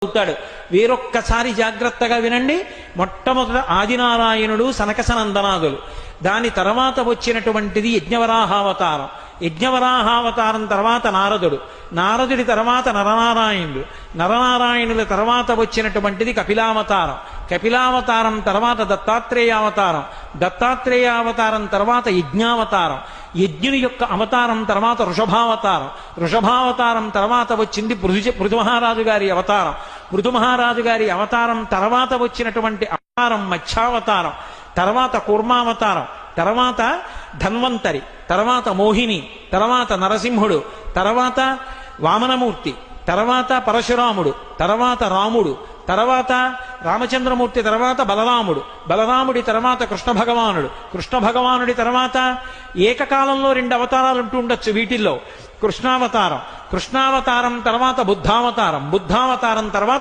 అవుతాడు. వేరొక్కసారి జాగ్రత్తగా వినండి. మొట్టమొదట ఆదినారాయణుడు సనకసనందనాదులు, దాని తర్వాత వచ్చినటువంటిది యజ్ఞవరాహావతారం. యజ్ఞవరాహావతారం తర్వాత నారదుడు, నారదుడి తర్వాత నరనారాయణుడు, నరనారాయణుల తర్వాత వచ్చినటువంటిది కపిలావతారం, కపిలావతారం తర్వాత దత్తాత్రేయావతారం, దత్తాత్రేయావతారం తర్వాత యజ్ఞావతారం, యజ్ఞుని యొక్క అవతారం తర్వాత వృషభావతారం, వృషభావతారం తర్వాత వచ్చింది పృథుమహారాజు గారి అవతారం, పృథుమహారాజు గారి అవతారం తర్వాత వచ్చినటువంటి అవతారం మత్స్యావతారం, తర్వాత కూర్మావతారం, తర్వాత ధన్వంతరి, తర్వాత మోహిని, తర్వాత నరసింహుడు, తర్వాత వామనమూర్తి, తర్వాత పరశురాముడు, తర్వాత రాముడు, తర్వాత రామచంద్రమూర్తి, తర్వాత బలరాముడు, బలరాముడి తర్వాత కృష్ణ భగవానుడు, కృష్ణ భగవానుడి తర్వాత ఏకకాలంలో 2 అవతారాలు ఉంటూ ఉండొచ్చు వీటిల్లో. కృష్ణావతారం, కృష్ణావతారం తర్వాత బుద్ధావతారం, బుద్ధావతారం తర్వాత